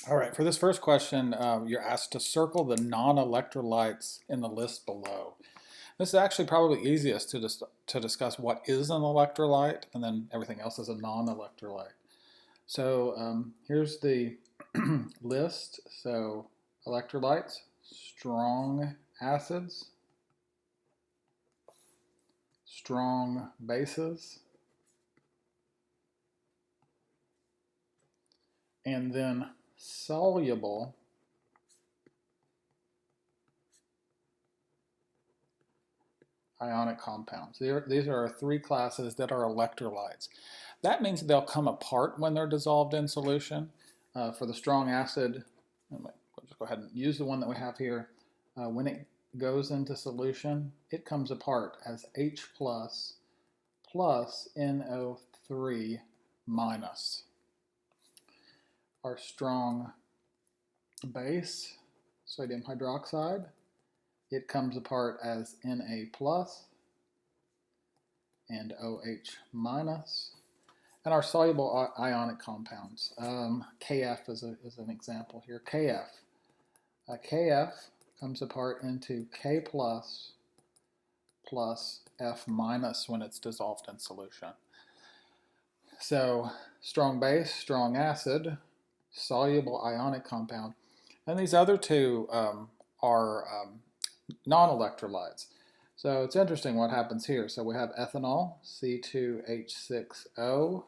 All right, for this first question, you're asked to circle the non-electrolytes in the list below. This is actually probably easiest to discuss what is an electrolyte, and then everything else is a non-electrolyte. So here's the list. So electrolytes, strong acids, strong bases, and then soluble ionic compounds. These are our three classes that are electrolytes. That means they'll come apart when they're dissolved in solution. For the strong acid, we'll just go ahead and use the one that we have here. When it goes into solution, it comes apart as H plus NO3 minus. Our strong base, sodium hydroxide, it comes apart as Na plus and OH minus. And our soluble ionic compounds, KF is an example here. KF comes apart into K plus F minus when it's dissolved in solution. So strong base, strong acid, soluble ionic compound. And these other two are non-electrolytes. So it's interesting what happens here. So we have ethanol, C2H6O.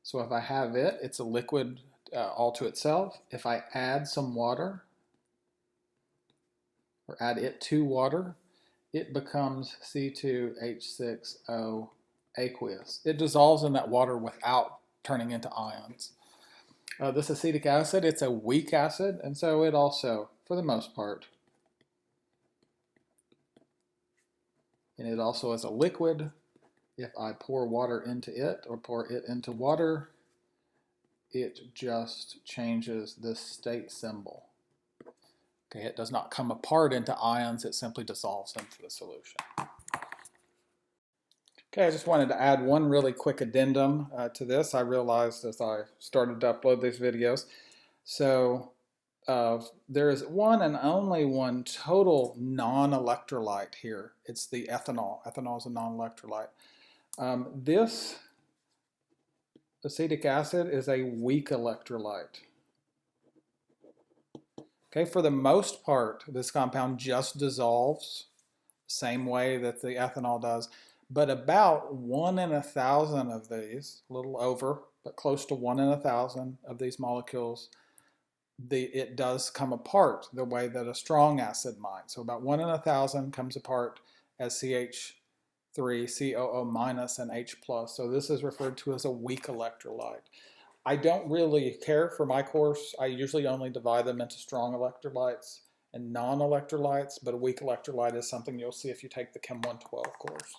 So if I have it, it's a liquid all to itself. If I add some water, or add it to water, it becomes C2H6O aqueous. It dissolves in that water without turning into ions. This acetic acid, it's a weak acid, and so it also, for the most part, and it also is a liquid. If I pour water into it or pour it into water, it just changes the state symbol. Okay, it does not come apart into ions, it simply dissolves into the solution. Okay, I just wanted to add one really quick addendum to this. I realized as I started to upload these videos. So there is one and only one total non-electrolyte here. It's the ethanol. Ethanol is a non-electrolyte. This acetic acid is a weak electrolyte. Okay, for the most part, this compound just dissolves the same way that the ethanol does, but about 1 in 1,000 of these, a little over, but close to 1 in 1,000 of these molecules, it does come apart the way that a strong acid might. So about 1 in 1,000 comes apart as CH3, COO minus, and H plus. So this is referred to as a weak electrolyte. I don't really care for my course. I usually only divide them into strong electrolytes and non-electrolytes, but a weak electrolyte is something you'll see if you take the Chem 112 course.